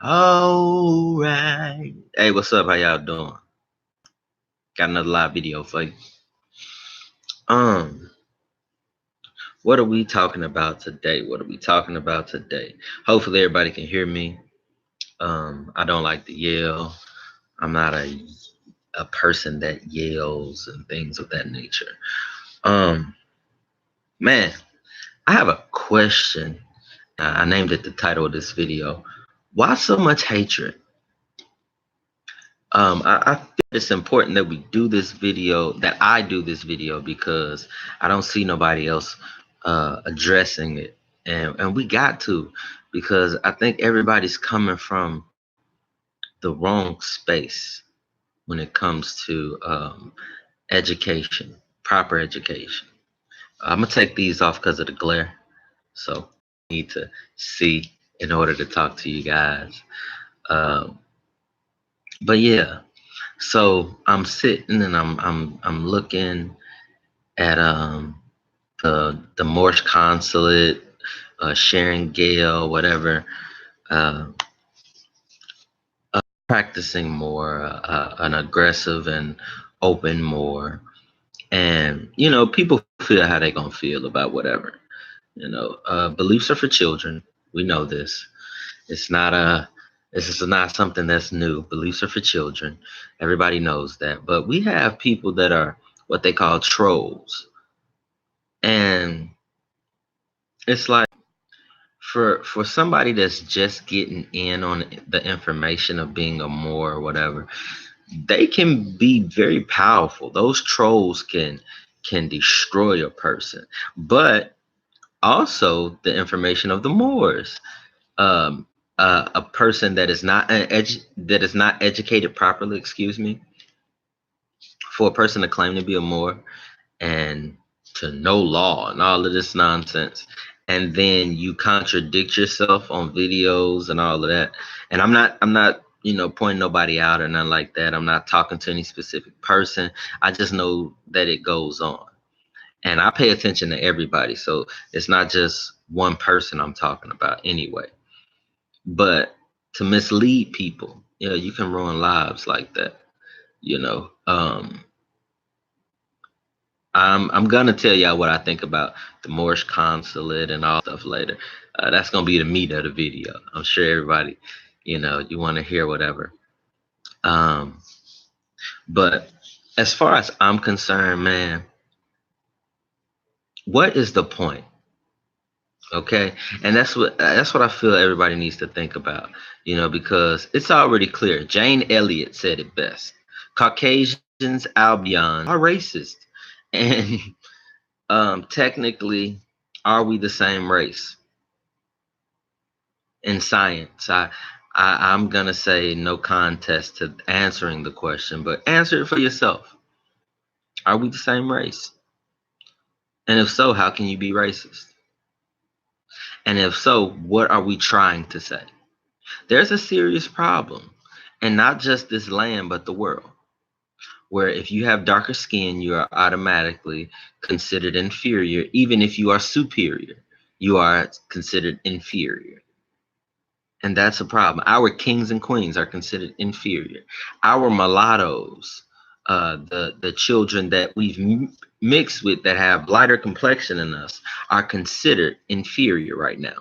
All right. Hey, what's up? How y'all doing? Got another live video for you. Um, what are we talking about today? Hopefully everybody can hear me. I don't like to yell. I'm not a person that yells and things of that nature. Um, man, I have a question. I named it the title of this video. Why so much hatred? I feel it's important that we do this video, that I do this video, because I don't see nobody else addressing it. And we got to, because I think everybody's coming from the wrong space when it comes to education, proper education. I'm going to take these off because of the glare. So I need to see in order to talk to you guys. Um, but yeah. So I'm sitting and I'm looking at the Moorish consulate, Sharon Gale, whatever, uh, practicing more an aggressive and open more, and people feel how they gonna feel about whatever. Beliefs are for children. We know this. It's not a This is not something that's new. Beliefs are for children. Everybody knows that. But we have people that are what they call trolls. And it's like for somebody that's just getting in on the information of being a Moor or whatever, they can be very powerful. Those trolls can destroy a person. But also the information of the Moors. um, a person that is not educated properly, excuse me, for a person to claim to be a Moor and to know law and all of this nonsense, and then you contradict yourself on videos and all of that. And I'm not pointing nobody out or nothing like that. I'm not talking to any specific person. I just know that it goes on, and I pay attention to everybody, so it's not just one person I'm talking about anyway. But to mislead people, yeah, you can ruin lives like that. You know, I'm gonna tell y'all what I think about the Moorish consulate and all stuff later. That's gonna be the meat of the video. I'm sure everybody, you want to hear whatever. Um, but as far as I'm concerned, man, what is the point? Okay, and that's what I feel everybody needs to think about, because it's already clear. Jane Elliott said it best: Caucasians, Albions are racist, and technically, are we the same race in science? I'm gonna say no contest to answering the question, but answer it for yourself. Are we the same race? And if so, how can you be racist? And if so, what are we trying to say? There's a serious problem, and not just this land, but the world, where if you have darker skin, you are automatically considered inferior. Even if you are superior, you are considered inferior. And that's a problem. Our kings and queens are considered inferior. Our mulattoes, the children that we've mixed with that have lighter complexion than us, are considered inferior right now.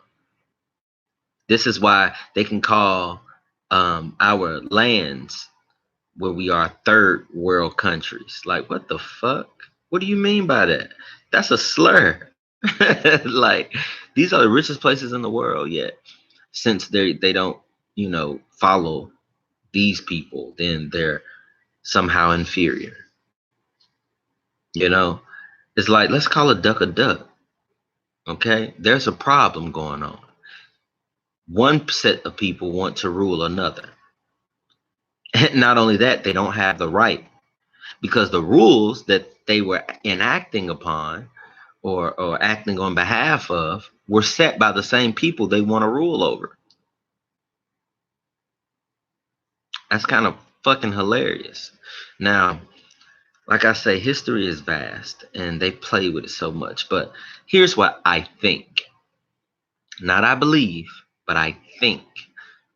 This is why they can call our lands where we are third world countries. Like, what the fuck? What do you mean by that? That's a slur. Like, these are the richest places in the world, yet since they don't, follow these people, then they're somehow inferior. You know, it's like, let's call a duck a duck. Okay, there's a problem going on. One set of people want to rule another. Not only that, they don't have the right, because the rules that they were enacting upon or acting on behalf of were set by the same people they want to rule over. That's kind of fucking hilarious. Now, like I say, history is vast and they play with it so much. But here's what I think. Not I believe, but I think.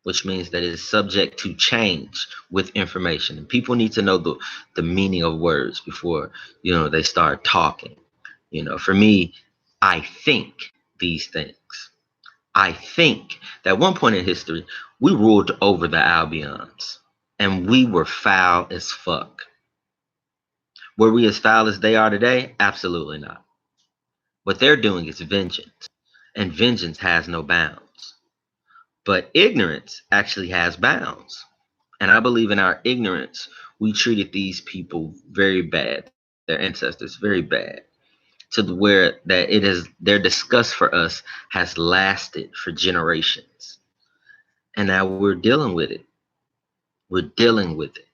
which means that it is subject to change with information. And people need to know the meaning of words before, they start talking. For me, I think these things. I think that at one point in history, we ruled over the Albions and we were foul as fuck. Were we as foul as they are today? Absolutely not. What they're doing is vengeance, and vengeance has no bounds. But ignorance actually has bounds. And I believe in our ignorance, we treated these people very bad, their ancestors very bad, to where that it is their disgust for us has lasted for generations. And now we're dealing with it. We're dealing with it.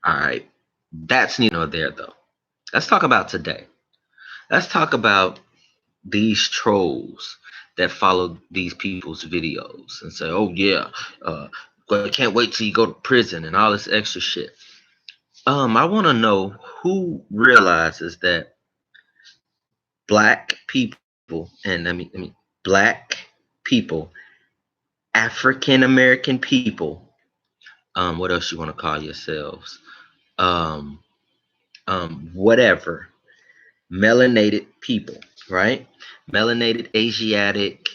All right. That's neither nor there though. Let's talk about today. Let's talk about these trolls that follow these people's videos and say, "Oh yeah, I can't wait till you go to prison and all this extra shit." I want to know who realizes that black people, and black people, African American people, what else you want to call yourselves, um, whatever, melanated people, right? Melanated, Asiatic,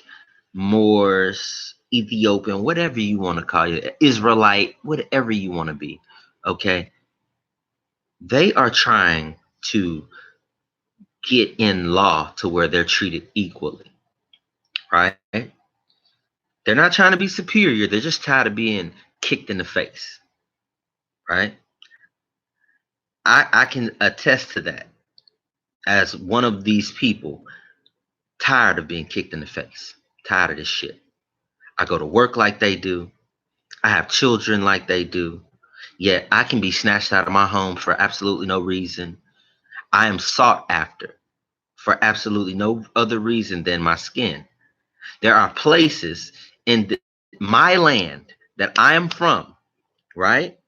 Moors, Ethiopian, whatever you want to call it, Israelite, whatever you want to be, okay? They are trying to get in law to where they're treated equally, right? They're not trying to be superior. They're just tired of being kicked in the face, right? I can attest to that as one of these people, tired of being kicked in the face, tired of this shit. I go to work like they do. I have children like they do. Yet I can be snatched out of my home for absolutely no reason. I am sought after for absolutely no other reason than my skin. There are places in my land that I am from, right,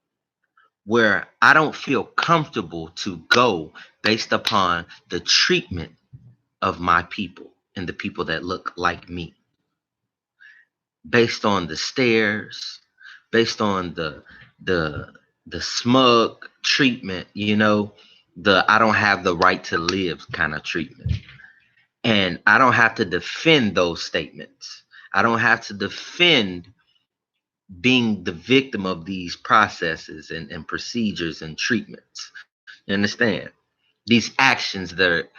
where I don't feel comfortable to go based upon the treatment of my people and the people that look like me, based on the stares, based on the the smug treatment, the I don't have the right to live kind of treatment. And I don't have to defend those statements. I don't have to defend being the victim of these processes and procedures and treatments. You understand? These actions that are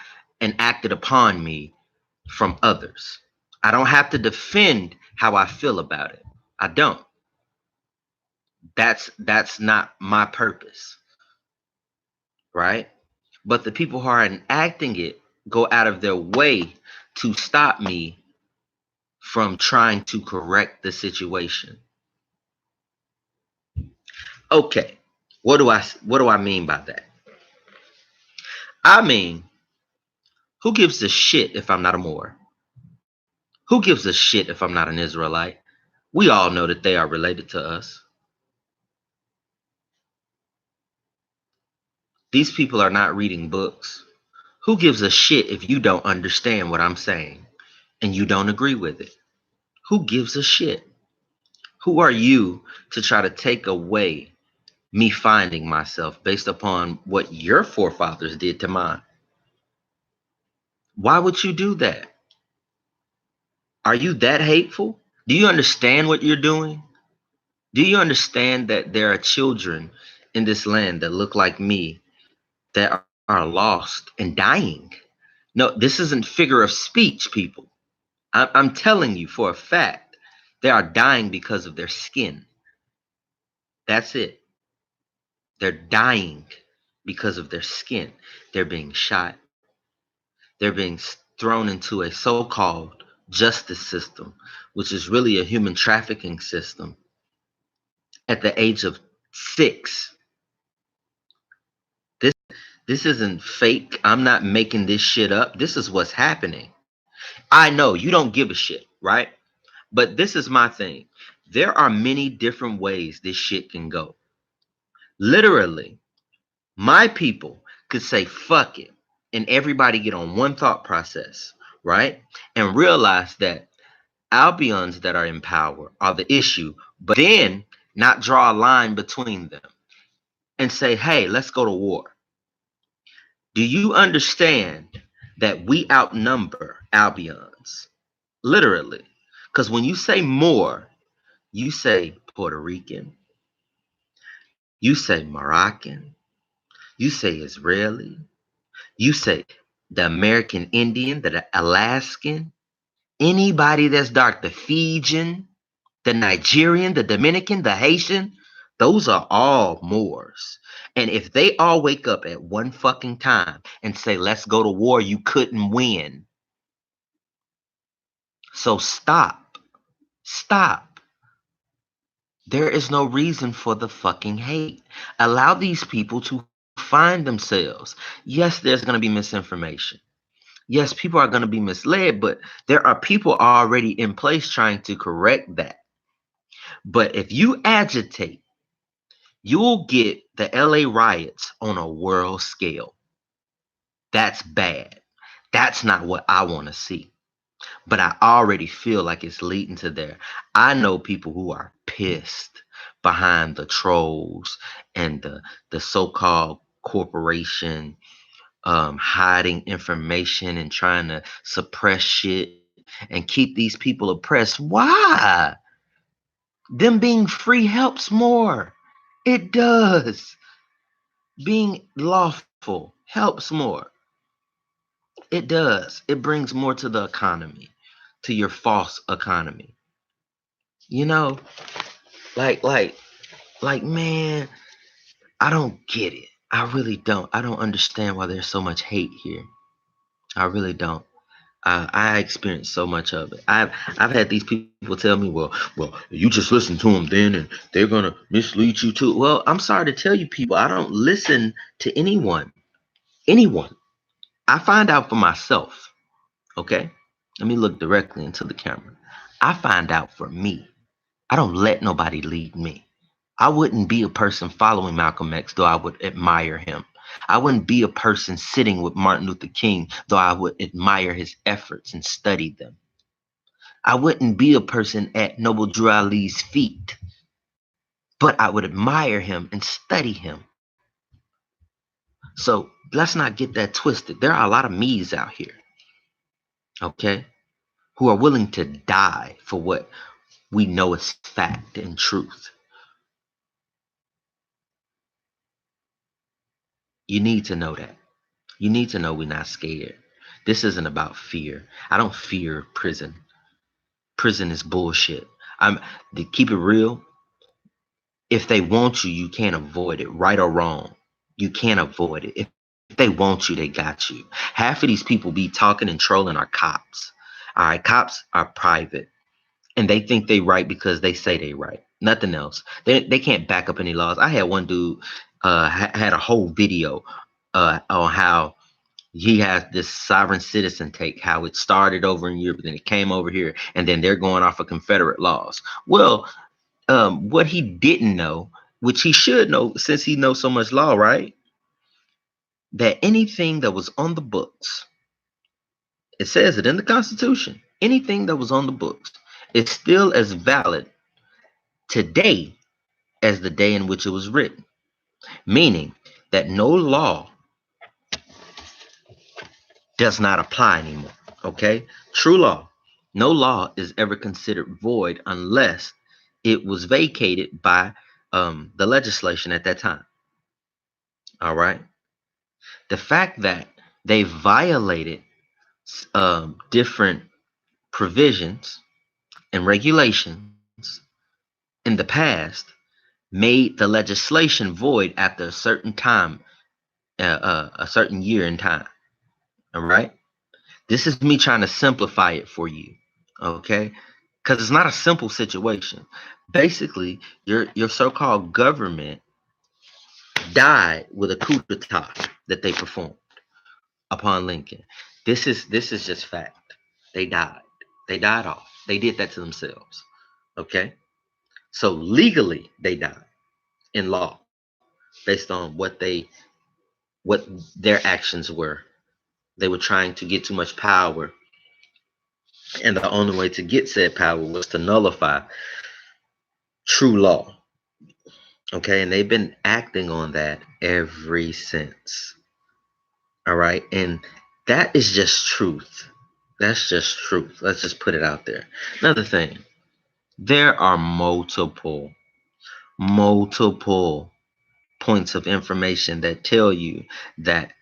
enacted upon me from others. I don't have to defend how I feel about it. I don't. That's not my purpose, right? But the people who are enacting it go out of their way to stop me from trying to correct the situation. Okay, what do I mean by that? I mean, who gives a shit if I'm not a Moor? Who gives a shit if I'm not an Israelite? We all know that they are related to us. These people are not reading books. Who gives a shit if you don't understand what I'm saying and you don't agree with it? Who gives a shit? Who are you to try to take away me finding myself based upon what your forefathers did to mine? Why would you do that? Are you that hateful? Do you understand what you're doing? Do you understand that there are children in this land that look like me that are lost and dying? No, this isn't figure of speech, people. I'm telling you for a fact, they are dying because of their skin. That's it. They're dying because of their skin. They're being shot. They're being thrown into a so-called justice system, which is really a human trafficking system at the age of 6. This this isn't fake. I'm not making this shit up. This is what's happening. I know you don't give a shit, right? But this is my thing. There are many different ways this shit can go. Literally, my people could say fuck it and everybody get on one thought process, right? And realize that Albions that are in power are the issue, but then not draw a line between them and say, hey, let's go to war. Do you understand that we outnumber Albions? Literally. Because when you say Moor, you say Puerto Rican, you say Moroccan, you say Israeli, you say the American Indian, the Alaskan, anybody that's dark, the Fijian, the Nigerian, the Dominican, the Haitian, those are all Moors. And if they all wake up at one fucking time and say, let's go to war, you couldn't win. So stop. Stop. There is no reason for the fucking hate. Allow these people to find themselves. Yes, there's going to be misinformation. Yes, people are going to be misled, but there are people already in place trying to correct that. But if you agitate, you'll get the LA riots on a world scale. That's bad. That's not what I want to see. But I already feel like it's leading to there. I know people who are pissed behind the trolls and the so-called corporation hiding information and trying to suppress shit and keep these people oppressed. Why? Them being free helps more. It does. Being lawful helps more. It does. It brings more to the economy, to your false economy. You know, like, like, man, I don't get it. I really don't. I don't understand why there's so much hate here. I really don't. I experienced so much of it. I've had these people tell me, well, you just listen to them then, and they're gonna mislead you too. Well, I'm sorry to tell you, people, I don't listen to anyone. Anyone. I find out for myself. Okay, let me look directly into the camera. I find out for me. I don't let nobody lead me. I wouldn't be a person following Malcolm X, though I would admire him. I wouldn't be a person sitting with Martin Luther King, though I would admire his efforts and study them. I wouldn't be a person at Noble Drew Ali's feet, but I would admire him and study him. So let's not get that twisted. There are a lot of me's out here, okay, who are willing to die for what we know is fact and truth. You need to know that. You need to know we're not scared. This isn't about fear. I don't fear prison. Prison is bullshit. I'm to keep it real. If they want you, you can't avoid it, right or wrong. You can't avoid it. If they want you, they got you. Half of these people be talking and trolling are cops. All right, cops are private, and they think they right because they say they right. Nothing else. They can't back up any laws. I had one dude had a whole video on how he has this sovereign citizen take, how it started over in Europe, then it came over here, and then they're going off of Confederate laws. Well, what he didn't know, which he should know since he knows so much law, right? That anything that was on the books, it says it in the Constitution, anything that was on the books is still as valid today as the day in which it was written, meaning that no law does not apply anymore. Okay? True law. No law is ever considered void unless it was vacated by the legislation at that time. All right? The fact that they violated different provisions and regulations in the past made the legislation void after a certain time, a certain year in time. All right? This is me trying to simplify it for you. Okay? Because it's not a simple situation. Basically, your so-called government died with a coup d'etat that they performed upon Lincoln. This is just fact. They died. They died off. They did that to themselves. Okay? So legally they died in law based on what their actions were. They were trying to get too much power And the only way to get said power was to nullify true law. Okay, and they've been acting on that ever since. All right, and that is just truth. That's just truth. Let's just put it out there. Another thing, there are multiple points of information that tell you that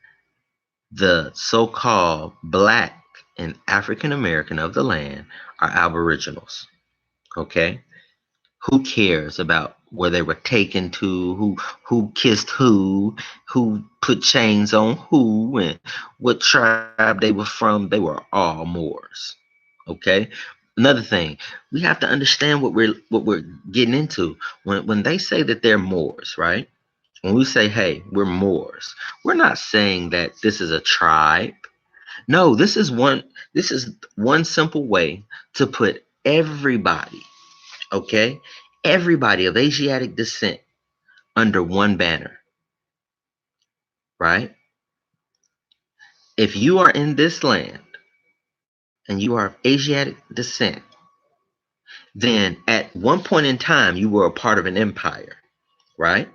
the so-called black and African American of the land are aboriginals. Okay, who cares about where they were taken to, who kissed who put chains on who, and what tribe they were from? They were all Moors. Okay. Another thing, we have to understand what we're getting into when they say that they're Moors, right? When we say, hey, we're Moors, we're not saying that this is a tribe. No, this is one simple way to put everybody, okay, everybody of Asiatic descent under one banner, right? If you are in this land and you are of Asiatic descent, then at one point in time you were a part of an empire, right?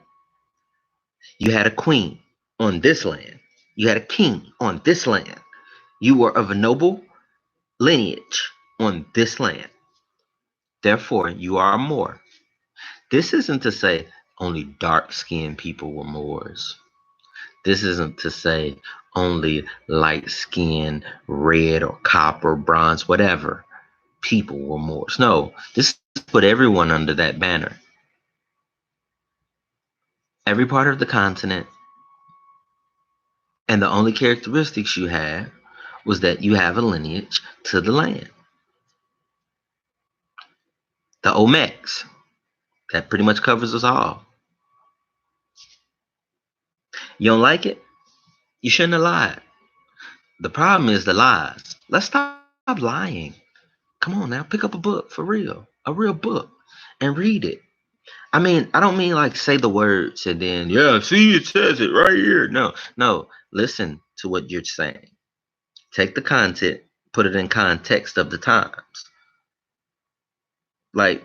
You had a queen on this land. You had a king on this land. You were of a noble lineage on this land. Therefore, you are a Moor. This isn't to say only dark skinned people were Moors. This isn't to say only light skinned, red or copper, bronze, whatever people were Moors. No, this put everyone under that banner. Every part of the continent, and the only characteristics you have was that you have a lineage to the land. The Olmecs, that pretty much covers us all. You don't like it? You shouldn't have lied. The problem is the lies. Let's stop lying. Come on now, pick up a book for real, a real book, and read it. I mean, I don't mean like say the words and then, yeah, see, it says it right here. No, no, listen to what you're saying. Take the content, put it in context of the times. Like,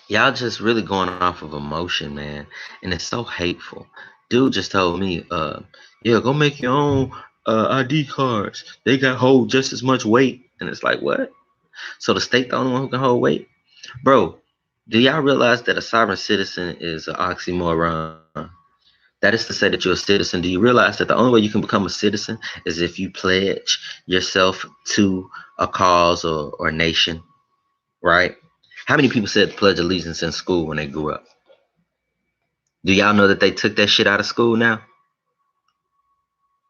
y'all just really going off of emotion, man, and it's so hateful. Dude just told me, yeah, go make your own ID cards. They got hold just as much weight, and it's like, what? So the state the only one who can hold weight, bro? Do y'all realize that a sovereign citizen is an oxymoron? That is to say that you're a citizen. Do you realize that the only way you can become a citizen is if you pledge yourself to a cause or nation, right? How many people said pledge allegiance in school when they grew up? Do y'all know that they took that shit out of school now?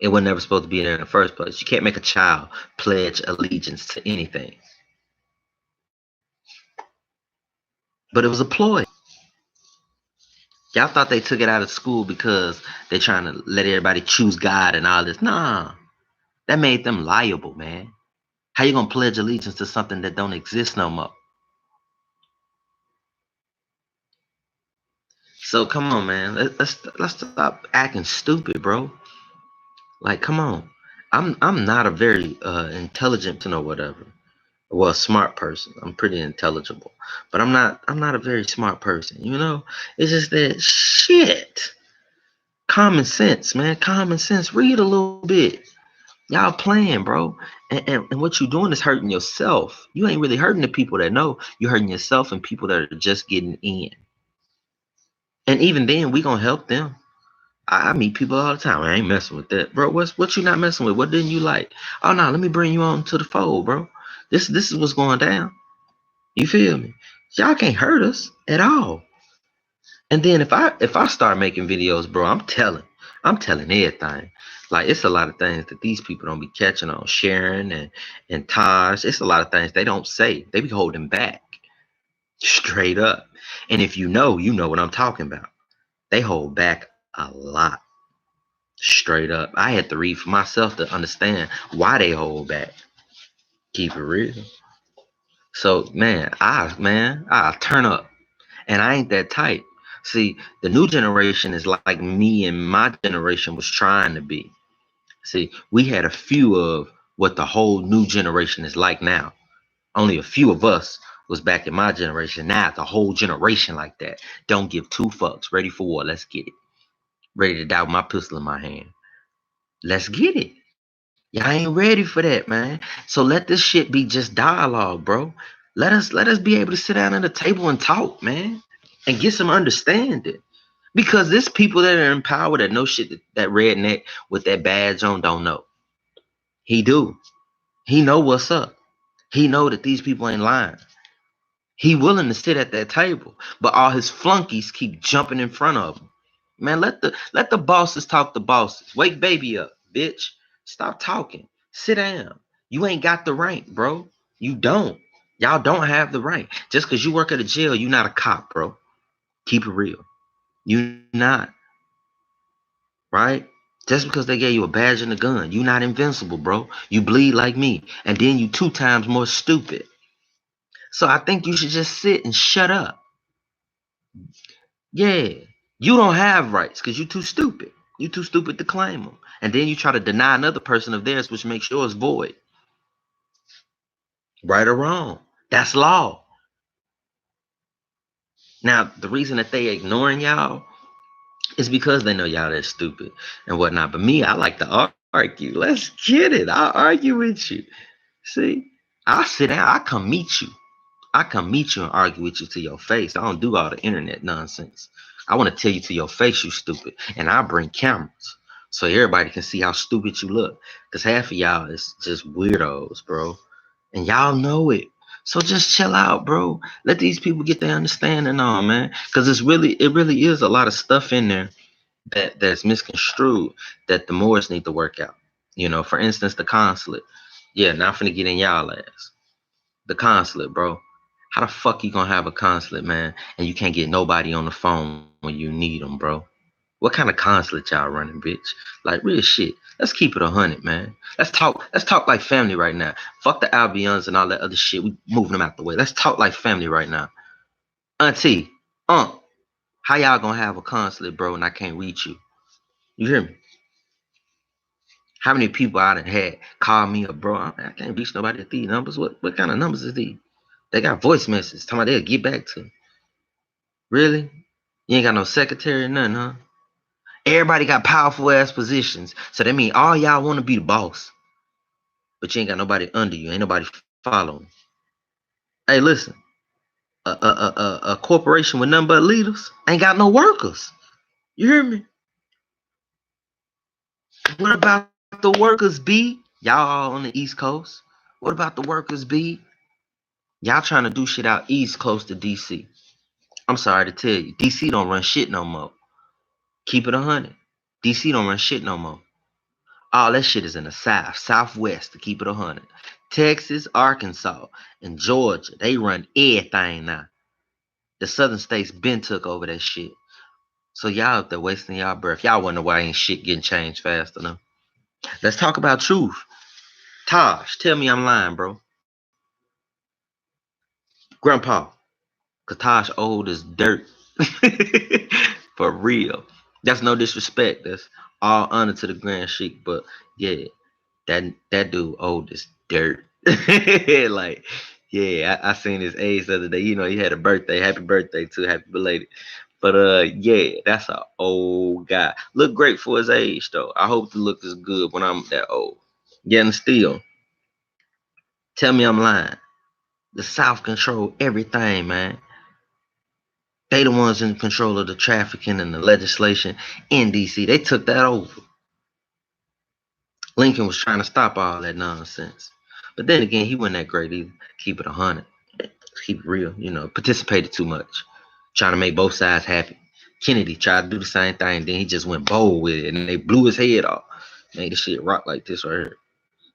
It was never supposed to be there in the first place. You can't make a child pledge allegiance to anything. But it was a ploy. Y'all thought they took it out of school because they're trying to let everybody choose God and all this. Nah, that made them liable, man. How you gonna pledge allegiance to something that don't exist no more? So come on, man. Let's stop acting stupid, bro. Like, come on. I'm not a very intelligent person or whatever. Well, a smart person. I'm pretty intelligible, but I'm not a very smart person. It's just that shit. Common sense, man. Common sense. Read a little bit. Y'all playing, bro. And what you doing is hurting yourself. You ain't really hurting the people that know. You're hurting yourself and people that are just getting in. And even then, we gonna help them. I meet people all the time. I ain't messing with that, bro. What you not messing with? What didn't you like? Oh no, let me bring you on to the fold, bro. This is what's going down. You feel me? Y'all can't hurt us at all. And then if I start making videos, bro, I'm telling everything. Like, it's a lot of things that these people don't be catching on. Sharon and Taj, it's a lot of things they don't say. They be holding back. Straight up. And if you know what I'm talking about. They hold back a lot. Straight up. I had to read for myself to understand why they hold back. Keep it real. So I turn up. And I ain't that type. See, the new generation is like me and my generation was trying to be. See, we had a few of what the whole new generation is like now. Only a few of us was back in my generation. Now it's a whole generation like that. Don't give two fucks. Ready for war. Let's get it. Ready to die with my pistol in my hand. Let's get it. Y'all ain't ready for that, man. So let this shit be just dialogue, bro. Let us be able to sit down at a table and talk, man, and get some understanding. Because there's people that are in power that know shit that redneck with that badge on don't know. He do. He know what's up. He know that these people ain't lying. He willing to sit at that table, but all his flunkies keep jumping in front of him. Man, let the bosses talk to bosses. Wake baby up, bitch. Stop talking. Sit down. You ain't got the rank, bro. You don't. Y'all don't have the rank. Just because you work at a jail, you not a cop, bro. Keep it real. You not. Right? Just because they gave you a badge and a gun, you not invincible, bro. You bleed like me. And then you 2 times more stupid. So I think you should just sit and shut up. Yeah, you don't have rights because you're too stupid. You're too stupid to claim them. And then you try to deny another person of theirs, which makes yours void. Right or wrong. That's law. Now, the reason that they ignoring y'all is because they know y'all that stupid and whatnot. But me, I like to argue. Let's get it. I'll argue with you. See, I'll sit down. I'll come meet you. I come meet you and argue with you to your face. I don't do all the internet nonsense. I want to tell you to your face, you stupid. And I bring cameras so everybody can see how stupid you look. Because half of y'all is just weirdos, bro. And y'all know it. So just chill out, bro. Let these people get their understanding on, man. Because it really is a lot of stuff in there that's misconstrued that the Moors need to work out. For instance, the consulate. Yeah, not finna get in y'all ass. The consulate, bro. How the fuck you gonna have a consulate, man, and you can't get nobody on the phone when you need them, bro? What kind of consulate y'all running, bitch? Like real shit. Let's keep it 100, man. Let's talk like family right now. Fuck the Albions and all that other shit. We moving them out the way. Let's talk like family right now. Auntie, how y'all gonna have a consulate, bro, and I can't reach you? You hear me? How many people I done had call me up, bro? I can't reach nobody at these numbers. What kind of numbers is these? They got voice messages. Talking about they'll get back to me. Really? You ain't got no secretary or nothing, huh? Everybody got powerful ass positions. So that mean all y'all want to be the boss. But you ain't got nobody under you. Ain't nobody following. Hey, listen. A corporation with nothing but leaders ain't got no workers. You hear me? What about the workers, B? Y'all all on the East Coast. What about the workers, B? Y'all trying to do shit out East Coast to DC. I'm sorry to tell you, DC don't run shit no more. Keep it 100. DC don't run shit no more. All that shit is in the South, Southwest, to keep it 100. Texas, Arkansas, and Georgia, they run everything now. The southern states been took over that shit. So y'all up there wasting y'all breath. Y'all wonder why ain't shit getting changed fast enough. Let's talk about truth. Taj, tell me I'm lying, bro. Grandpa, cause Taj old as dirt. For real. That's no disrespect. That's all honor to the Grand Sheik. But yeah, that dude old as dirt. Like, yeah, I seen his age the other day. He had a birthday. Happy birthday too. Happy belated. But yeah, that's an old guy. Look great for his age though. I hope to look as good when I'm that old. Yeah, and still, tell me I'm lying. The South control everything, man. They the ones in control of the trafficking and the legislation in DC. They took that over. Lincoln was trying to stop all that nonsense. But then again, he wasn't that great either. Keep it 100. Keep it real. Participated too much. Trying to make both sides happy. Kennedy tried to do the same thing. Then he just went bold with it. And they blew his head off. Made the shit rock like this right here.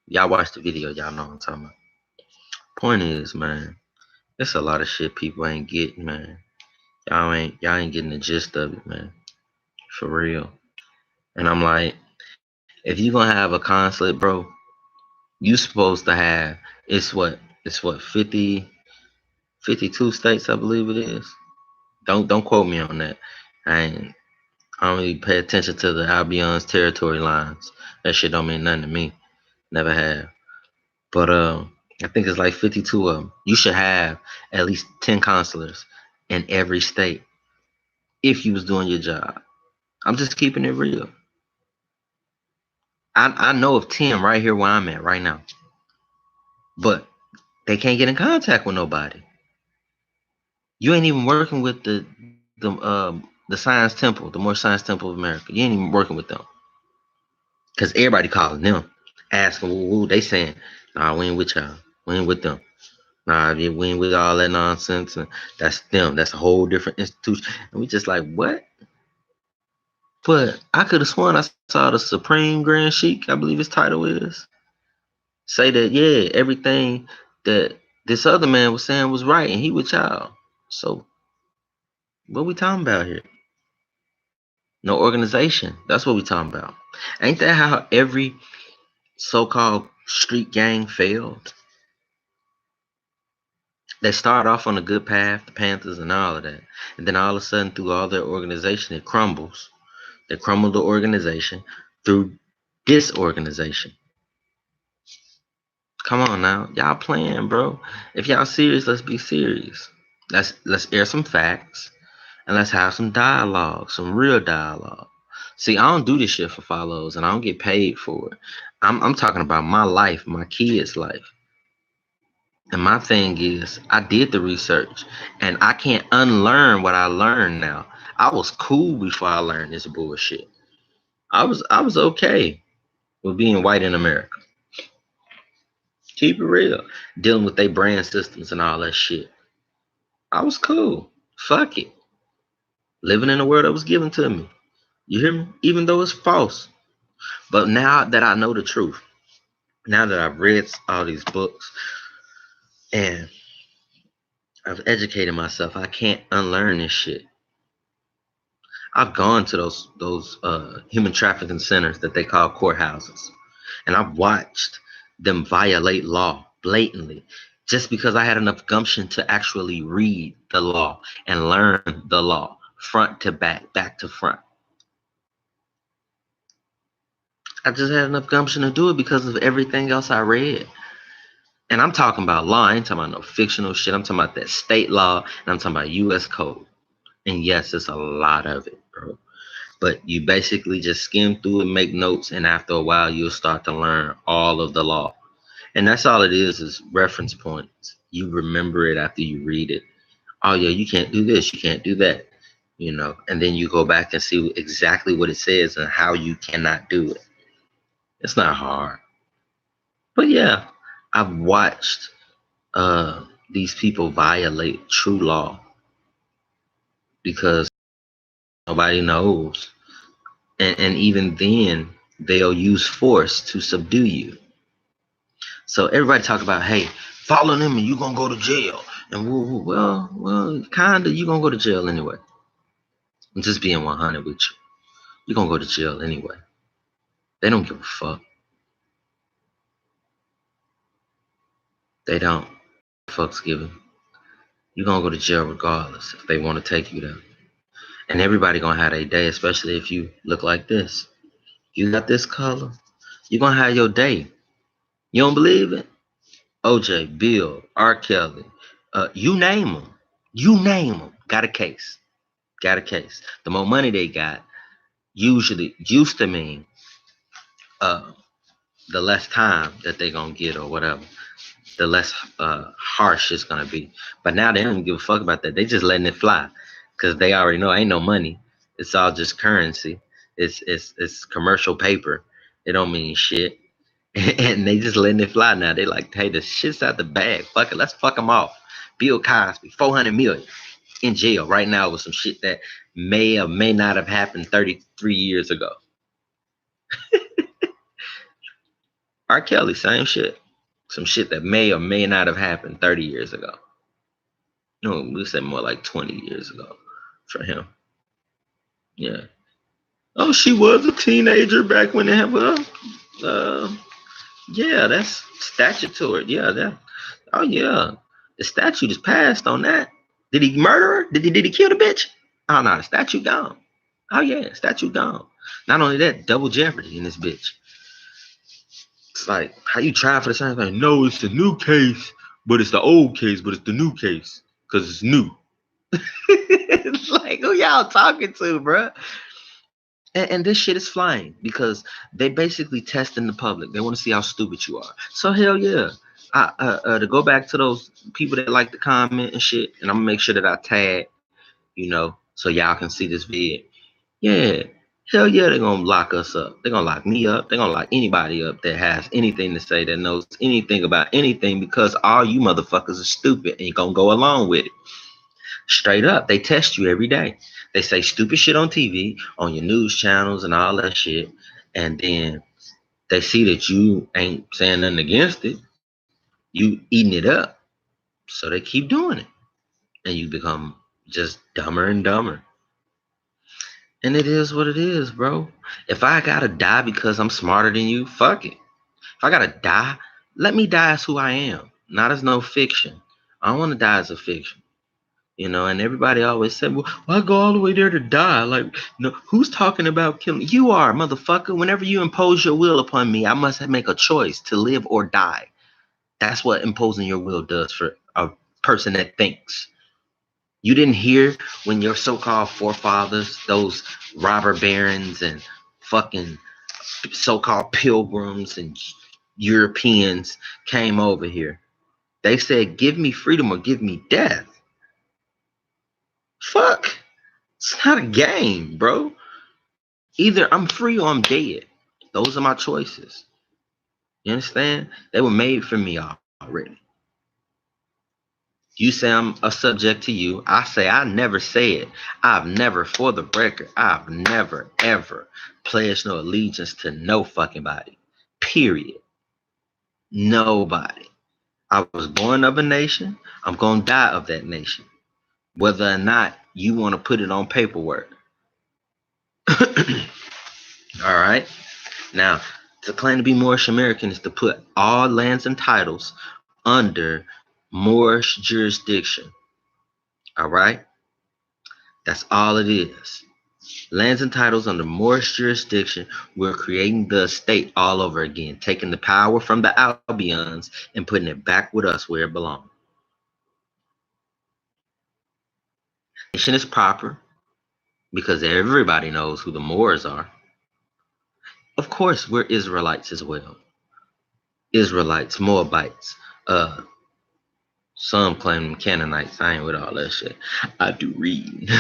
Y'all watch the video. Y'all know what I'm talking about. Point is, man, there's a lot of shit people ain't getting, man. Y'all ain't getting the gist of it, man. For real. And I'm like, if you gonna have a consulate, bro, you supposed to have it's what 52 states, I believe it is. Don't quote me on that. I don't really pay attention to the Albion's territory lines. That shit don't mean nothing to me. Never have. But I think it's like 52 of them. You should have at least 10 counselors in every state if you was doing your job. I'm just keeping it real. I know of 10 right here where I'm at right now, but they can't get in contact with nobody. You ain't even working with the Science Temple, the Moor Science Temple of America. You ain't even working with them because everybody calling them, asking, woo, they saying, nah, we ain't with y'all. We ain't with them. Nah, we ain't with all that nonsense. And that's them. That's a whole different institution. And we just like, what? But I could have sworn I saw the Supreme Grand Sheik, I believe his title is, say that, yeah, everything that this other man was saying was right and he with y'all. So what we talking about here? No organization. That's what we talking about. Ain't that how every so-called street gang failed? They start off on a good path, the Panthers and all of that. And then all of a sudden, through all their organization, it crumbles. They crumble the organization through disorganization. Come on now. Y'all playing, bro. If y'all serious, let's be serious. Let's air some facts and let's have some dialogue, some real dialogue. See, I don't do this shit for follows and I don't get paid for it. I'm talking about my life, my kids' life. And my thing is, I did the research and I can't unlearn what I learned now. I was cool before I learned this bullshit. I was okay with being white in America. Keep it real. Dealing with their brand systems and all that shit. I was cool. Fuck it. Living in a world that was given to me. You hear me? Even though it's false. But now that I know the truth, now that I've read all these books and I've educated myself, I can't unlearn this shit. I've gone to those human trafficking centers that they call courthouses, and I've watched them violate law blatantly just because I had enough gumption to actually read the law and learn the law front to back, back to front. I just had enough gumption to do it because of everything else I read. And I'm talking about law. I ain't talking about no fictional shit. I'm talking about that state law, and I'm talking about U.S. code. And yes, it's a lot of it, bro. But you basically just skim through and make notes, and after a while, you'll start to learn all of the law. And that's all it is reference points. You remember it after you read it. Oh yeah, you can't do this, you can't do that, and then you go back and see exactly what it says and how you cannot do it. It's not hard. But yeah, I've watched these people violate true law because nobody knows. And even then, they'll use force to subdue you. So everybody talk about, hey, follow them and you're going to go to jail. And well, kind of, you're going to go to jail anyway. I'm just being 100 with you. You're going to go to jail anyway. They don't give a fuck. They don't. Fucks given. You're going to go to jail regardless if they want to take you there. And everybody going to have their day, especially if you look like this. You got this color. You're going to have your day. You don't believe it? OJ, Bill, R. Kelly, you name them. You name them. Got a case. Got a case. The more money they got, usually used to mean uh, the less time that they're going to get or whatever. The less harsh it's going to be. But now they don't give a fuck about that. They just letting it fly because they already know ain't no money. It's all just currency. It's commercial paper. It don't mean shit. And they just letting it fly now. They like, hey, the shit's out the bag. Fuck it, let's fuck them off. Bill Cosby, 400 million in jail right now with some shit that may or may not have happened 33 years ago. R. Kelly, same shit. Some shit that may or may not have happened 30 years ago. No, we say more like 20 years ago for him. Yeah. Oh, she was a teenager back when they have yeah, that's statutory. Yeah, that. Oh yeah, the statute is passed on that. Did he murder her? Did he kill the bitch? Oh no, the statute gone. Oh yeah, statute gone. Not only that, double jeopardy in this bitch. It's like, how you try for the same thing? No, it's a new case, but it's the old case, but it's the new case because it's new. It's like, who y'all talking to, bro? And this shit is flying because they basically testing the public. They want to see how stupid you are. So hell yeah. To go back to those people that like to comment and shit, and I'm gonna make sure that I tag, so y'all can see this vid. Yeah, hell yeah, they're gonna lock us up. They're gonna lock me up. They're gonna lock anybody up that has anything to say, that knows anything about anything, because all you motherfuckers are stupid and you're gonna go along with it. Straight up, they test you every day. They say stupid shit on TV, on your news channels and all that shit. And then they see that you ain't saying nothing against it. You eating it up. So they keep doing it. And you become just dumber and dumber. And it is what it is, bro. If I gotta die because I'm smarter than you, fuck it. If I gotta die, let me die as who I am, not as no fiction. I don't want to die as a fiction. And everybody always said, well, why go all the way there to die? Like, no, who's talking about killing? You are, motherfucker. Whenever you impose your will upon me, I must make a choice to live or die. That's what imposing your will does for a person that thinks. You didn't hear when your so-called forefathers, those robber barons and fucking so-called pilgrims and Europeans came over here. They said, give me freedom or give me death. Fuck. It's not a game, bro. Either I'm free or I'm dead. Those are my choices. You understand? They were made for me already. You say I'm a subject to you. I say I never said. I've never, for the record, I've never, ever pledged no allegiance to no fucking body. Period. Nobody. I was born of a nation. I'm going to die of that nation. Whether or not you want to put it on paperwork. All right? Now, to claim to be Moorish American is to put all lands and titles under Moorish jurisdiction. All right? That's all it is. Lands and titles under Moorish jurisdiction. We're creating the estate all over again, taking the power from the Albions and putting it back with us where it belongs. Nation is proper because everybody knows who the Moors are. Of course, we're Israelites as well. Israelites, Moabites, some claim them Canaanites. I ain't with all that shit. I do read.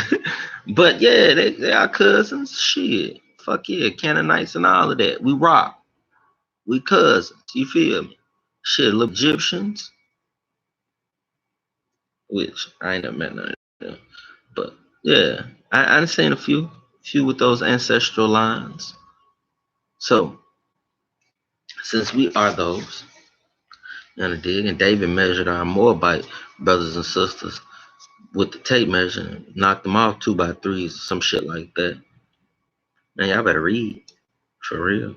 But yeah, they are cousins. Shit. Fuck yeah, Canaanites and all of that. We rock. We cousins. You feel me? Shit, little Egyptians. Which I ain't never met none of them. But yeah, I seen a few with those ancestral lines. So since we are those, and David measured our Moabite brothers and sisters with the tape measure and knocked them off 2x3s or some shit like that. Man, y'all better read. For real.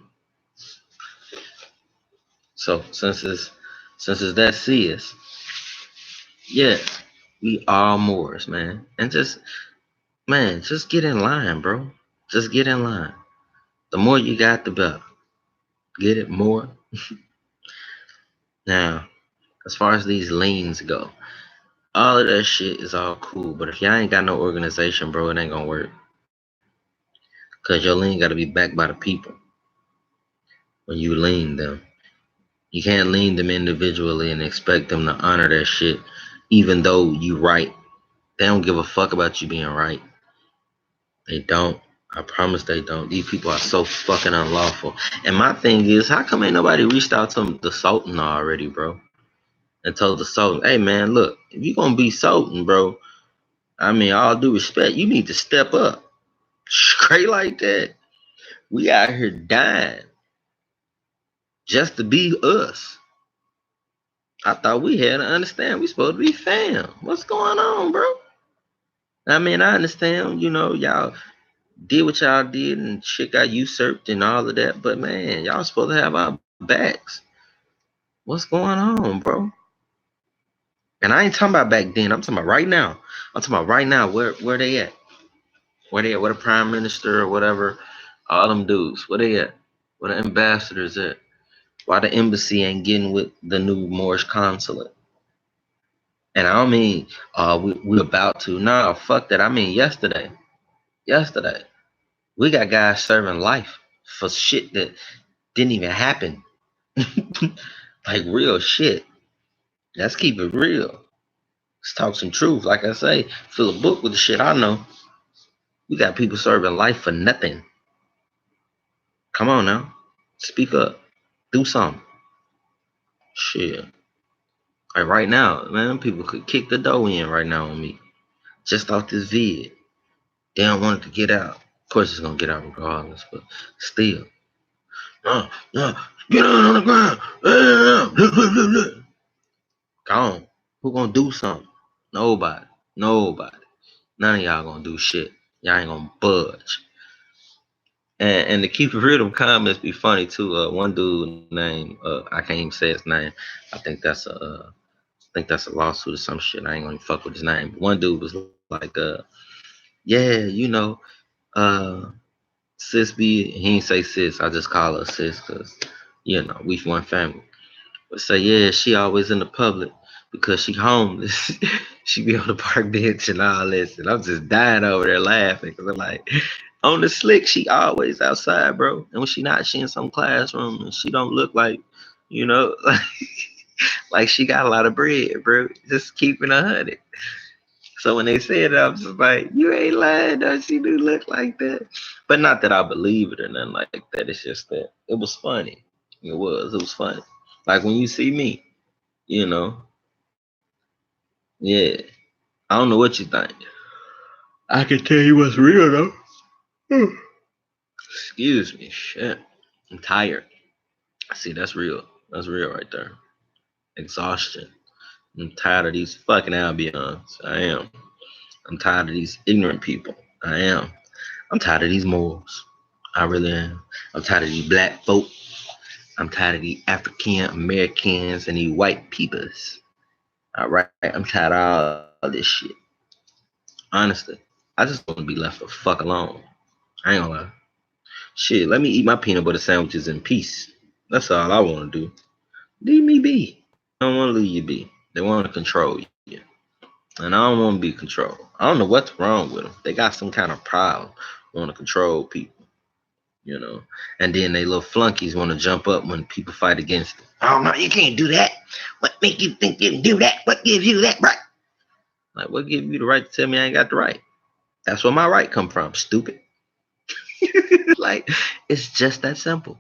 So since it's that serious, yeah, we all Moors, man. And just get in line, bro. Just get in line. The more you got, the better. Get it more. Now, as far as these leans go, all of that shit is all cool. But if y'all ain't got no organization, bro, it ain't gonna work. Cause your lean gotta be backed by the people when you lean them. You can't lean them individually and expect them to honor that shit, even though you right. They don't give a fuck about you being right. They don't. I promise they don't. These people are so fucking unlawful. And my thing is, how come ain't nobody reached out to the Sultan already, bro? And told the Sultan, hey man, look, if you gonna be Sultan, bro, I mean, all due respect, you need to step up. Straight like that. We out here dying just to be us. I thought we had to understand we supposed to be fam. What's going on, bro? I mean, I understand, y'all did what y'all did and shit got usurped and all of that, but man, y'all supposed to have our backs. What's going on, bro? And I ain't talking about back then. I'm talking about right now. I'm talking about right now. Where they at? Where they at? Where the prime minister or whatever? All them dudes. Where they at? Where the ambassadors at? Why the embassy ain't getting with the new Moorish consulate? And I don't mean we about to. No, fuck that. I mean yesterday. Yesterday. We got guys serving life for shit that didn't even happen. Like real shit. Let's keep it real. Let's talk some truth. Like I say, fill a book with the shit I know. We got people serving life for nothing. Come on now. Speak up. Do something. Shit. Like right now, man, people could kick the dough in right now on me. Just off this vid. They don't want it to get out. Of course it's gonna get out regardless, but still. No, no, get on the ground. Gone. Who gonna do something? Nobody. Nobody. None of y'all gonna do shit. Y'all ain't gonna budge. And to keep it real, them comments be funny too. One dude named I can't even say his name. I think that's a lawsuit or some shit. I ain't gonna fuck with his name. But one dude was like, yeah, uh, sis be. He ain't say sis. I just call her sis because we one family. But say yeah, she always in the public because she homeless. She be on the park bench and all this, and I'm just dying over there laughing because I'm like, on the slick, she always outside, bro. And when she not, she in some classroom and she don't look like, like, like she got a lot of bread, bro. Just keeping 100. So when they said it, I was just like, you ain't lying, though. She do look like that. But not that I believe it or nothing like that. It's just that it was funny. It was funny. Like when you see me, you know, yeah. I don't know what you think. I can tell you what's real though. Excuse me, shit. I'm tired. See, that's real. That's real right there. Exhaustion. I'm tired of these fucking Albions. I am. I'm tired of these ignorant people. I am. I'm tired of these Moors. I really am. I'm tired of these black folk. I'm tired of these African Americans and these white peoples. All right. I'm tired of all this shit. Honestly, I just want to be left the fuck alone. I ain't gonna lie. Shit, let me eat my peanut butter sandwiches in peace. That's all I want to do. Leave me be. They don't want to leave you be. They want to control you. And I don't want to be controlled. I don't know what's wrong with them. They got some kind of problem. Want to control people. And then they little flunkies want to jump up when people fight against them. Oh no, you can't do that. What make you think you can do that? What gives you that right? Like, what gives you the right to tell me I ain't got the right? That's where my right come from, stupid. Like, it's just that simple.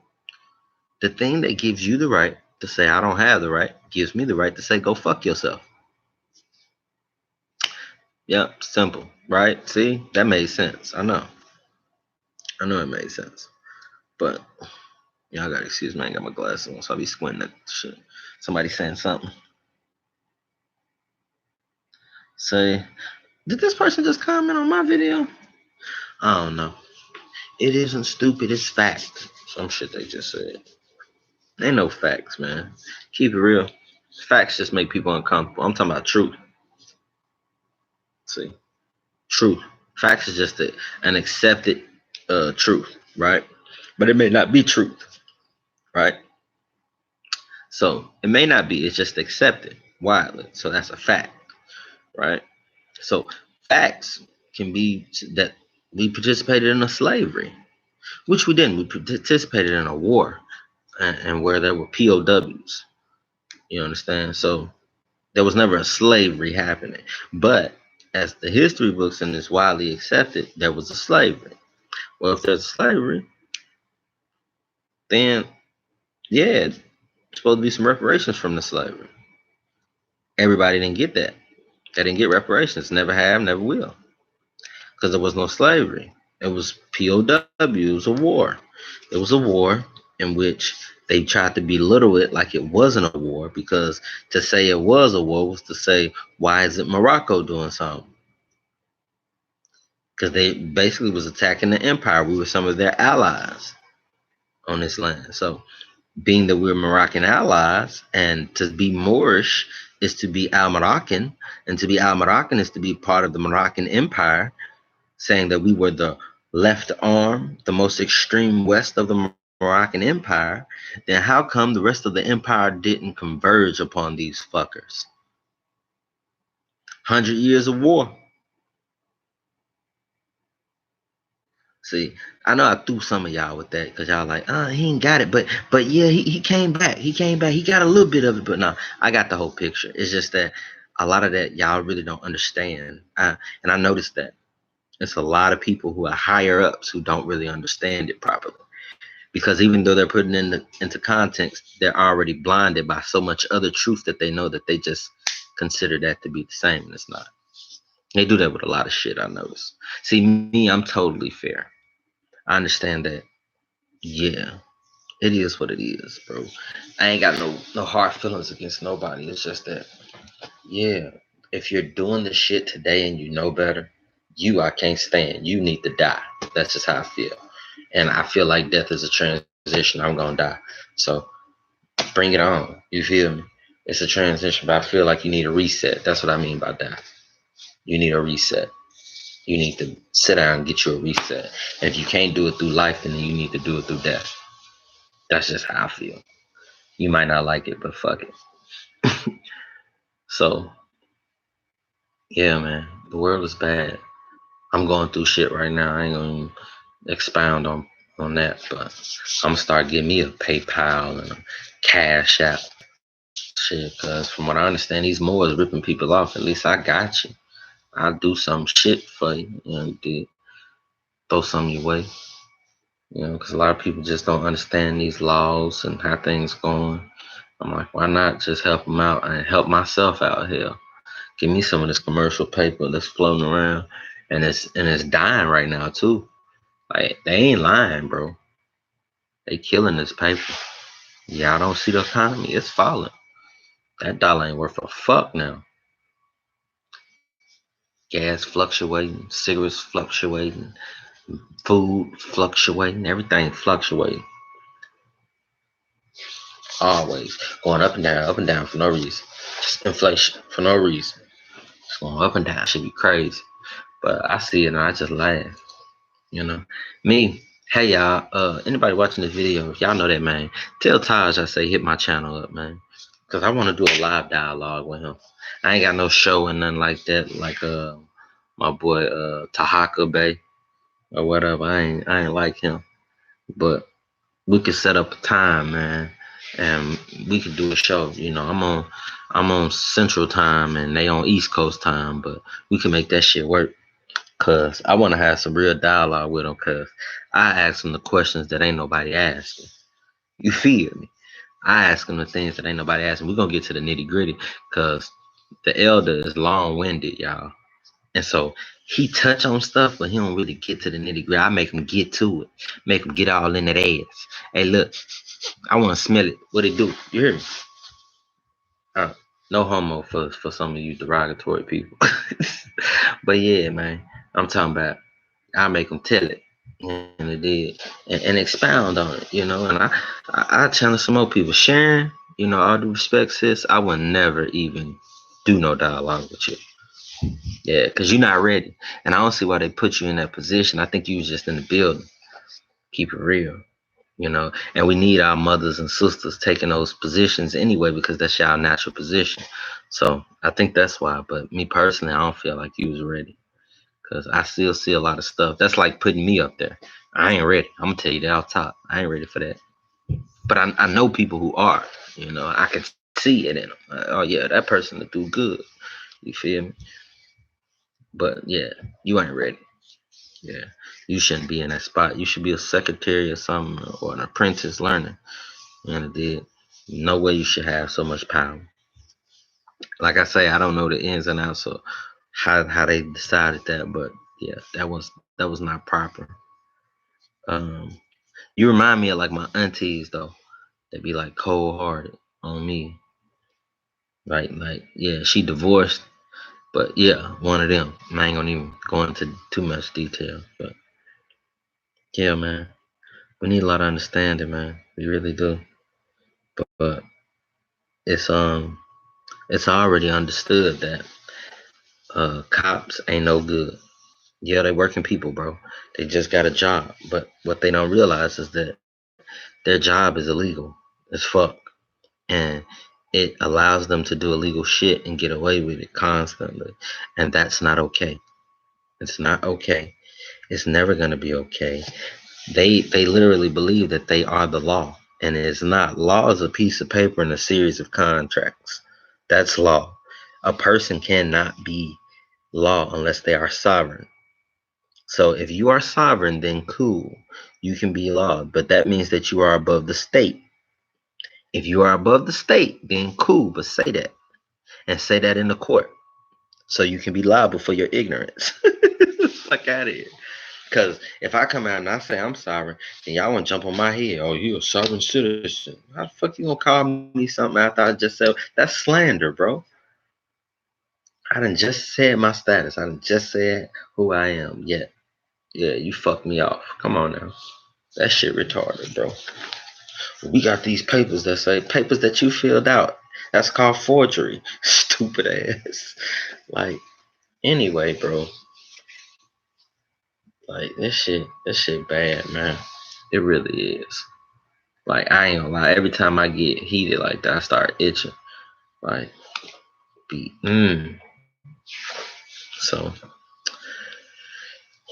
The thing that gives you the right to say I don't have the right gives me the right to say go fuck yourself. Yep, simple, right? See, that made sense. I know it made sense. But y'all gotta excuse me, I ain't got my glasses on, so I be squinting at shit. Somebody saying something. Say, did this person just comment on my video? I don't know. It isn't stupid, it's fact. Some shit they just said. Ain't no facts, man. Keep it real. Facts just make people uncomfortable. I'm talking about truth. See, truth. Facts is just an accepted truth, right? But it may not be truth, right? So it may not be. It's just accepted widely. So that's a fact, right? So facts can be that we participated in a slavery, which we didn't. We participated in a war, and where there were POWs. You understand? So there was never a slavery happening. But as the history books and it's widely accepted, there was a slavery. Well, if there's a slavery, then yeah, it's supposed to be some reparations from the slavery. Everybody didn't get that. They didn't get reparations. Never have, never will. Because there was no slavery. It was POW. It was a war. It was a war in which they tried to belittle it like it wasn't a war, because to say it was a war was to say, why isn't Morocco doing something? Because they basically was attacking the empire. We were some of their allies on this land. So being that we're Moroccan allies, and to be Moorish is to be Almoroccan, and to be Almoroccan is to be part of the Moroccan Empire, saying that we were the left arm, the most extreme west of the Moroccan Empire, then how come the rest of the empire didn't converge upon these fuckers? 100 years of war. See, I know I threw some of y'all with that because y'all like, he ain't got it, but yeah, he came back. He came back. He got a little bit of it, but no, I got the whole picture. It's just that a lot of that y'all really don't understand, and I noticed that it's a lot of people who are higher ups who don't really understand it properly because even though they're putting into context, they're already blinded by so much other truth that they know that they just consider that to be the same, and it's not. They do that with a lot of shit. I notice. See, me, I'm totally fair. I understand that. Yeah, it is what it is, bro. I ain't got no hard feelings against nobody. It's just that, yeah, if you're doing the shit today and you know better, I can't stand. You need to die. That's just how I feel. And I feel like death is a transition. I'm gonna die. So bring it on. You feel me? It's a transition, but I feel like you need a reset. That's what I mean by that. You need a reset. You need to sit down and get you a reset. And if you can't do it through life, then you need to do it through death. That's just how I feel. You might not like it, but fuck it. So, yeah, man, the world is bad. I'm going through shit right now. I ain't gonna expound on that, but I'm gonna start getting me a PayPal and a Cash App shit. Cause from what I understand, these Moors ripping people off. At least I got you. I'll do some shit for you. You know, throw some your way. You know, because a lot of people just don't understand these laws and how things going. I'm like, why not just help them out and help myself out here? Give me some of this commercial paper that's floating around, and it's dying right now too. Like they ain't lying, bro. They killing this paper. Y'all don't see the economy; it's falling. That dollar ain't worth a fuck now. Gas fluctuating, cigarettes fluctuating, food fluctuating, everything fluctuating. Always going up and down for no reason. Just inflation for no reason. It's going up and down. Should be crazy. But I see it and I just laugh. You know, me. Hey y'all. Anybody watching this video? If y'all know that man, tell Taj I say hit my channel up, man. Cause I want to do a live dialogue with him. I ain't got no show and nothing like that. Like my boy Tahaka Bay or whatever. I ain't like him. But we could set up a time, man, and we could do a show. You know, I'm on Central Time and they on East Coast time, but we can make that shit work. Cause I want to have some real dialogue with them. Cause I ask them the questions that ain't nobody asking. You feel me? I ask them the things that ain't nobody asking. We're gonna get to the nitty gritty. Cause the elder is long winded, y'all. And so he touch on stuff, but he don't really get to the nitty gritty. I make him get to it, make him get all in that ass. Hey, look, I want to smell it. What it do? You hear me? Uh, no homo for some of you derogatory people. But yeah, man, I'm talking about. I make them tell it, and it did, and expound on it. You know, and I challenge some more people. Sharon, you know, all due respect, sis, I would never even do no dialogue with you. Yeah, because you're not ready. And I don't see why they put you in that position. I think you was just in the building. Keep it real, you know. And we need our mothers and sisters taking those positions anyway, because that's your natural position. So I think that's why. But me personally, I don't feel like you was ready. Because I still see a lot of stuff. That's like putting me up there. I ain't ready. I'm going to tell you that off top. I ain't ready for that. But I know people who are. You know, I can see it in them. Oh, yeah, that person will do good. You feel me? But yeah, you ain't ready. Yeah, you shouldn't be in that spot. You should be a secretary or something, or an apprentice learning. And it did. No way you should have so much power. Like I say, I don't know the ins and outs of how they decided that, but yeah, that was not proper. Um, you remind me of like my aunties though. They be like cold hearted on me. Like yeah, she divorced, but yeah, one of them. I ain't gonna even go into too much detail, but yeah, man. We need a lot of understanding, man. We really do. But it's already understood that cops ain't no good. Yeah, they working people, bro. They just got a job. But what they don't realize is that Their job is illegal as fuck. And it allows them to do illegal shit and get away with it constantly. And that's not okay. It's not okay. It's never gonna be okay. They literally believe that they are the law. And it's not. Law is a piece of paper and a series of contracts. That's law. A person cannot be law unless they are sovereign. So if you are sovereign, then cool. You can be law. But that means that you are above the state. If you are above the state, then cool, but say that. And say that in the court. So you can be liable for your ignorance. Fuck out of here. Because if I come out and I say I'm sovereign, then y'all want to jump on my head. Oh, you a sovereign citizen. How the fuck you gonna call me something after I just said that's slander, bro? I done just said my status. I done just said who I am. Yeah, you fucked me off. Come on now. That shit retarded, bro. We got these papers that say papers that you filled out. That's called forgery. Stupid ass. Like, anyway, bro. Like this shit bad, man. It really is. Like, I ain't gonna lie. Every time I get heated like that, I start itching. Like, be So,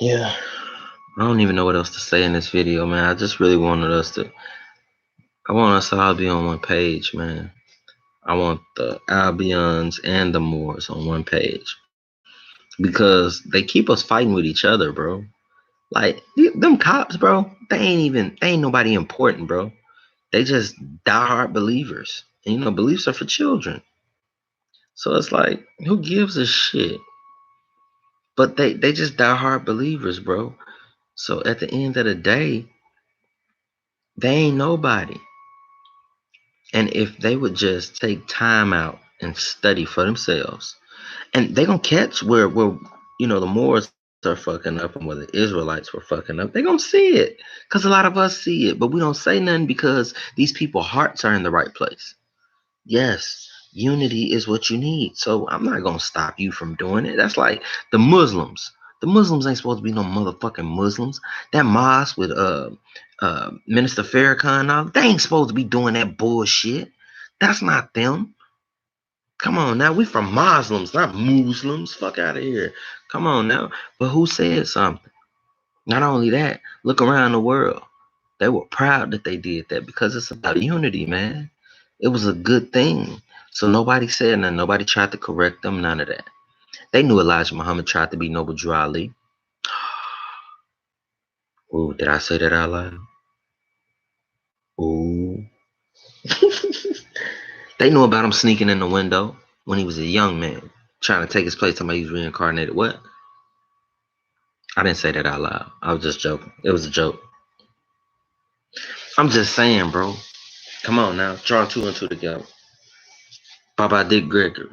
yeah. I don't even know what else to say in this video, man. I just really wanted us to. I want us all to be on one page, man. I want the Albions and the Moors on one page because they keep us fighting with each other, bro. Like them cops, bro. They ain't nobody important, bro. They just diehard believers, and beliefs are for children. So it's like, who gives a shit? But they just diehard believers, bro. So at the end of the day, they ain't nobody. And if they would just take time out and study for themselves, and they gonna catch where the Moors are fucking up and where the Israelites were fucking up. They gonna see it because a lot of us see it, but we don't say nothing because these people's hearts are in the right place. Yes, unity is what you need. So I'm not gonna stop you from doing it. That's like the Muslims. The Muslims ain't supposed to be no motherfucking Muslims. That mosque with Minister Farrakhan, they ain't supposed to be doing that bullshit. That's not them. Come on now, we from Muslims, not Muslims. Fuck out of here. Come on now. But who said something? Not only that, look around the world. They were proud that they did that because it's about unity, man. It was a good thing. So nobody said nothing. Nobody tried to correct them. None of that. They knew Elijah Muhammad tried to be Noble Drew Ali. Ooh, did I say that out loud? Ooh. They knew about him sneaking in the window when he was a young man, trying to take his place. Somebody was reincarnated. What? I didn't say that out loud. I was just joking. It was a joke. I'm just saying, bro. Come on now. Draw two and two together. Baba Dick Gregory.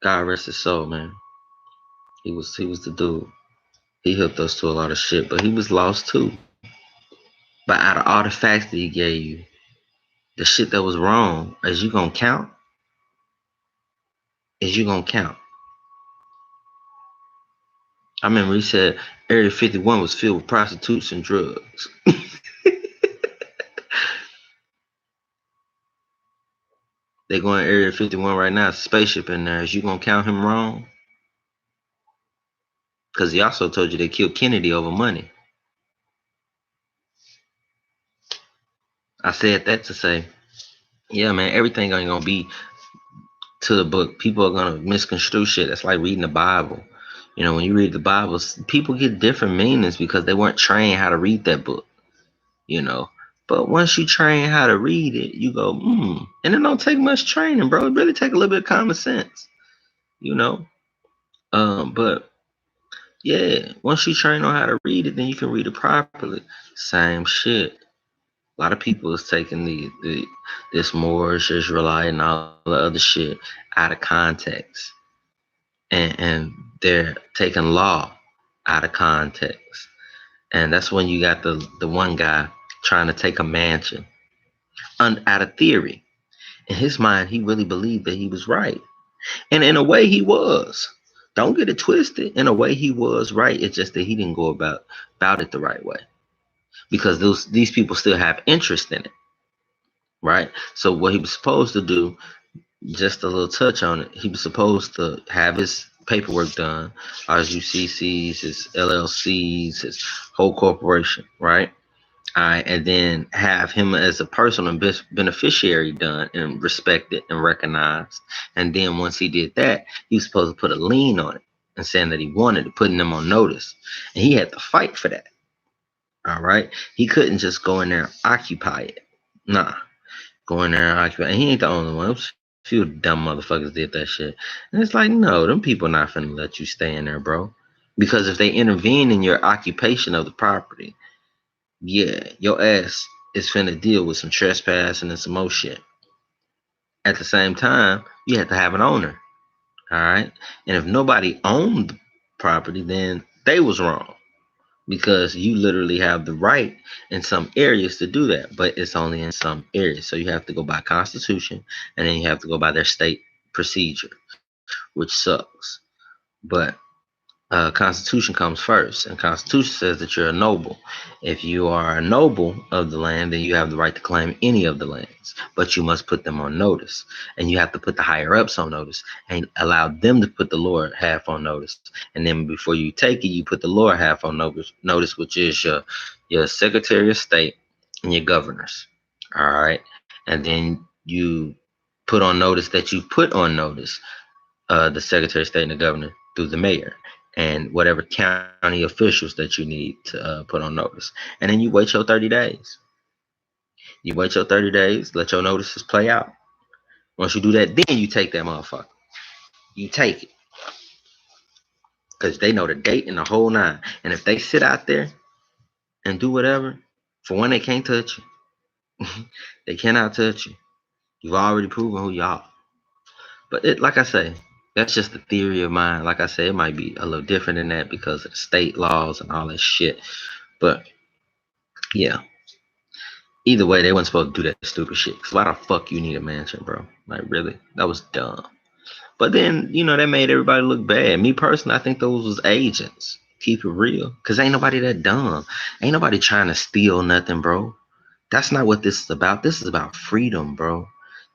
God rest his soul, man. He was the dude. He hooked us to a lot of shit, but he was lost too. But out of all the facts that he gave you, the shit that was wrong, is you gonna count? Is you gonna count? I remember he said Area 51 was filled with prostitutes and drugs. They going to Area 51 right now. Spaceship in there. Is you gonna count him wrong? Because he also told you they killed Kennedy over money. I said that to say, yeah, man, everything ain't gonna be to the book. People are gonna misconstrue shit. That's like reading the Bible. When you read the Bible, people get different meanings because they weren't trained how to read that book. But once you train how to read it, you go, and it don't take much training, bro. It really take a little bit of common sense, But yeah, once you train on how to read it, then you can read it properly. Same shit. A lot of people is taking this Moorish Israelite and all the other shit out of context, and they're taking law out of context, and that's when you got the one guy trying to take a mansion out of theory. In his mind, he really believed that he was right, and in a way, he was. Don't get it twisted. In a way, he was right. It's just that he didn't go about it the right way. because these people still have interest in it, right? So what he was supposed to do, just a little touch on it, he was supposed to have his paperwork done, his UCCs, his LLCs, his whole corporation, right? All right, and then have him as a personal beneficiary done and respected and recognized. And then once he did that, he was supposed to put a lien on it and saying that he wanted it, putting them on notice. And he had to fight for that. All right. He couldn't just go in there and occupy it. Nah. Go in there and occupy. And he ain't the only one. A few dumb motherfuckers did that shit. And it's like, no, them people not finna let you stay in there, bro. Because if they intervene in your occupation of the property, yeah, your ass is finna deal with some trespassing and some more shit. At the same time, you have to have an owner. All right. And if nobody owned the property, then they was wrong. Because you literally have the right in some areas to do that, but it's only in some areas. So you have to go by Constitution, and then you have to go by their state procedure, which sucks. But Constitution comes first, and Constitution says that you're a noble. If you are a noble of the land, then you have the right to claim any of the lands, but you must put them on notice, and you have to put the higher ups on notice, and allow them to put the lower half on notice. And then before you take it, you put the lower half on notice, which is your Secretary of State and your governors. All right, and then you put on notice that you put on notice the Secretary of State and the governor through the mayor and whatever county officials that you need to put on notice. And then you wait your 30 days. You wait your 30 days, let your notices play out. Once you do that, then you take that motherfucker. You take it. Because they know the date and the whole nine. And if they sit out there and do whatever, for one, they can't touch you. They cannot touch you. You've already proven who you are. But like I say, that's just a theory of mine. Like I say, it might be a little different than that because of the state laws and all that shit. But yeah, either way, they weren't supposed to do that stupid shit. Cause why the fuck you need a mansion, bro? Like really, that was dumb. But then that made everybody look bad. Me personally, I think those was agents. Keep it real, cause ain't nobody that dumb. Ain't nobody trying to steal nothing, bro. That's not what this is about. This is about freedom, bro.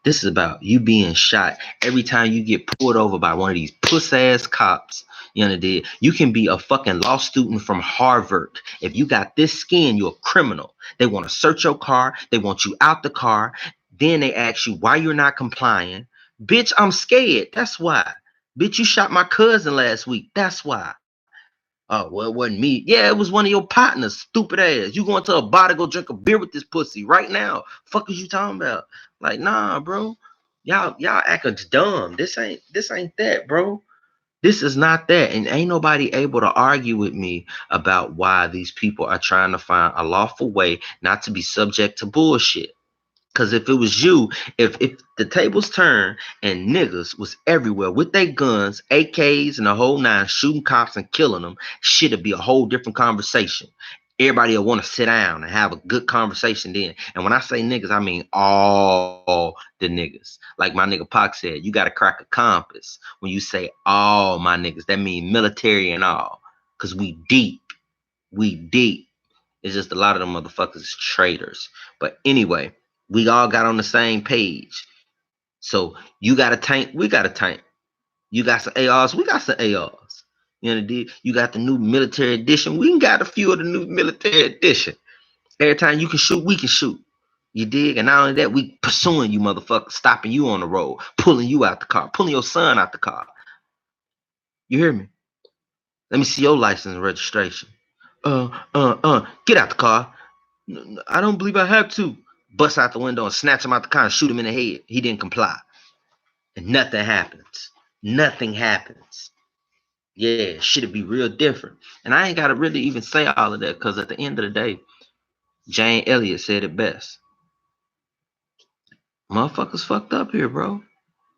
This is about you being shot every time you get pulled over by one of these puss ass cops. You know, you can be a fucking law student from Harvard. If you got this skin, you're a criminal. They want to search your car. They want you out the car. Then they ask you why you're not complying. Bitch, I'm scared. That's why. Bitch, you shot my cousin last week. That's why. Oh, well, it wasn't me. Yeah, it was one of your partners, stupid ass. You going to a bar to go drink a beer with this pussy right now. Fuck is you talking about? Like, nah, bro. Y'all acting dumb. This ain't that, bro. This is not that. And ain't nobody able to argue with me about why these people are trying to find a lawful way not to be subject to bullshit. Cause if it was you, if the tables turned and niggas was everywhere with their guns, AKs and the whole nine, shooting cops and killing them, shit'd be a whole different conversation. Everybody will want to sit down and have a good conversation then. And when I say niggas, I mean all the niggas. Like my nigga Pac said, you gotta crack a compass. When you say all my niggas, that mean military and all. Cause we deep. We deep. It's just a lot of them motherfuckers is traitors. But anyway, we all got on the same page. So you got a tank, we got a tank. You got some ARs, we got some ARs. You know, you got the new military edition. We got a few of the new military edition. Every time you can shoot, we can shoot. You dig? And not only that, we pursuing you motherfuckers, stopping you on the road, pulling you out the car, pulling your son out the car. You hear me? Let me see your license and registration. Get out the car. I don't believe I have to. Bust out the window and snatch him out the car and shoot him in the head. He didn't comply. And nothing happens. Nothing happens. Yeah, shit'd be real different. And I ain't gotta really even say all of that because at the end of the day, Jane Elliott said it best. Motherfuckers fucked up here, bro.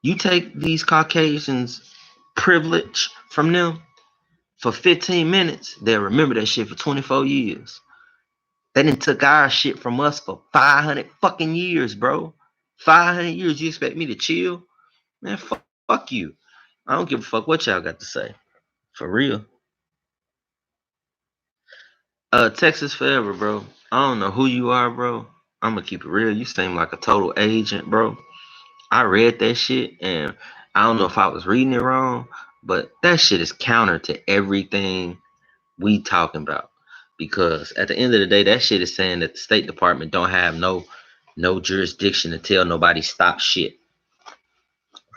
You take these Caucasians' privilege from them for 15 minutes, they'll remember that shit for 24 years. They done took our shit from us for 500 fucking years, bro. 500 years. You expect me to chill? Man, fuck you. I don't give a fuck what y'all got to say. For real. Texas forever, bro. I don't know who you are, bro. I'm gonna keep it real. You seem like a total agent, bro. I read that shit, and I don't know if I was reading it wrong, but that shit is counter to everything we talking about. Because at the end of the day, that shit is saying that the State Department don't have no jurisdiction to tell nobody stop shit.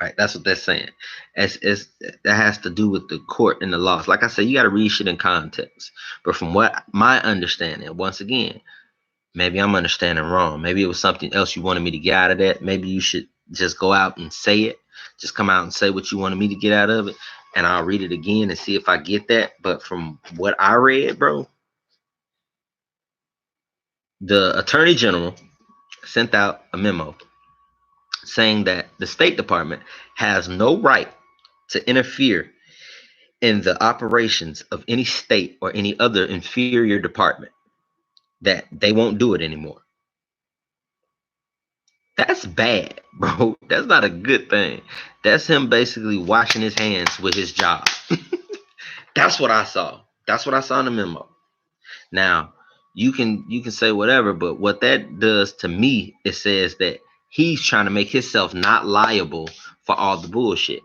Right? That's what they're saying. It's that has to do with the court and the laws. Like I said, you got to read shit in context. But from what my understanding, once again, maybe I'm understanding wrong. Maybe it was something else you wanted me to get out of that. Maybe you should just go out and say it. Just come out and say what you wanted me to get out of it, and I'll read it again and see if I get that. But from what I read, bro, the Attorney General sent out a memo saying that the State Department has no right to interfere in the operations of any state or any other inferior department, that they won't do it anymore. That's bad, bro. That's not a good thing. That's him basically washing his hands with his job. That's what I saw. That's what I saw in the memo. Now, you can say whatever, but what that does to me, it says that he's trying to make himself not liable for all the bullshit.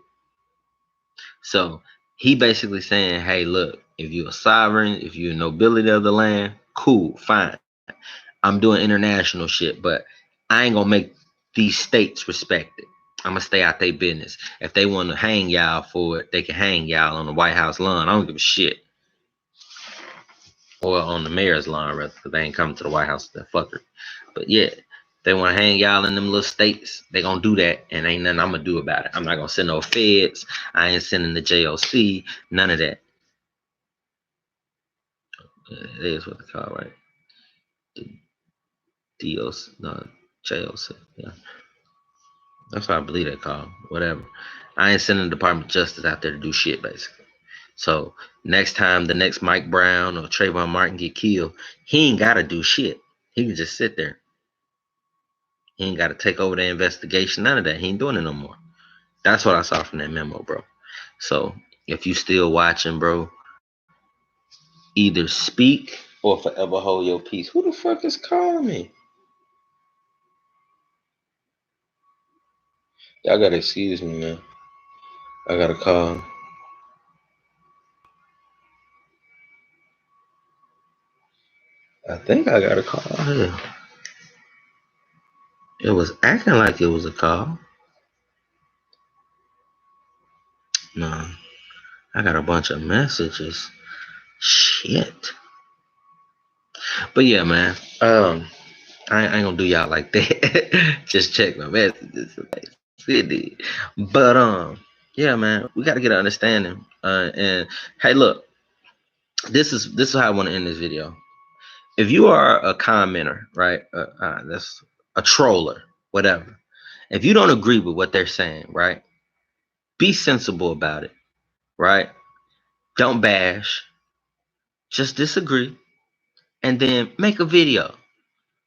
So he basically saying, hey, look, if you're a sovereign, if you're a nobility of the land, cool, fine. I'm doing international shit, but I ain't gonna make these states respect it. I'm gonna stay out their business. If they want to hang y'all for it, they can hang y'all on the White House lawn. I don't give a shit. Or on the mayor's lawn, rather, because they ain't coming to the White House with that fucker. But yeah, they want to hang y'all in them little states, they gonna do that, and ain't nothing I'm gonna do about it. I'm not gonna send no feds. I ain't sending the JOC. None of that. It is what they call, right? The DOC, no, JOC. Yeah, that's what I believe they call. Whatever. I ain't sending the Department of Justice out there to do shit, basically. So next time the next Mike Brown or Trayvon Martin get killed, he ain't gotta do shit. He can just sit there. He ain't gotta take over the investigation. None of that. He ain't doing it no more. That's what I saw from that memo, bro. So if you still watching, bro, either speak or forever hold your peace. Who the fuck is calling me? Y'all gotta excuse me, man. I got a call. I think I got a call here. It was acting like it was a call. No, I got a bunch of messages. Shit. But yeah, man. I ain't gonna do y'all like that. Just check my messages. But yeah, man, we gotta get an understanding. And hey, look, this is how I want to end this video. If you are a commenter, right? That's a troller, whatever. If you don't agree with what they're saying, right? Be sensible about it, right? Don't bash. Just disagree, and then make a video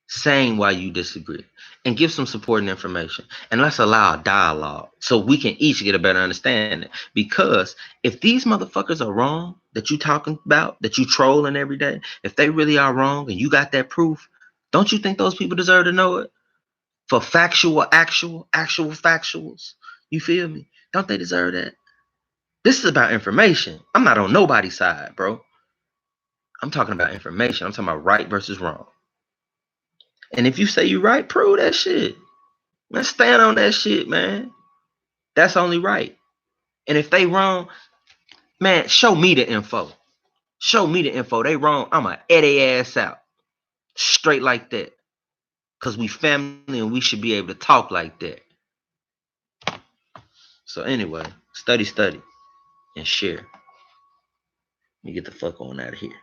saying why you disagree and give some supporting information, and let's allow a dialogue so we can each get a better understanding. Because if these motherfuckers are wrong that you talking about, that you trolling every day, if they really are wrong and you got that proof, don't you think those people deserve to know it for factual, actual factuals? You feel me? Don't they deserve that? This is about information. I'm not on nobody's side, bro. I'm talking about information. I'm talking about right versus wrong. And if you say you're right, prove that shit. Man, stand on that shit, man. That's only right. And if they wrong, man, show me the info. Show me the info. They wrong, I'ma edit their ass out. Straight like that. Cause we family and we should be able to talk like that. So anyway, study, and share. Let me get the fuck on out of here.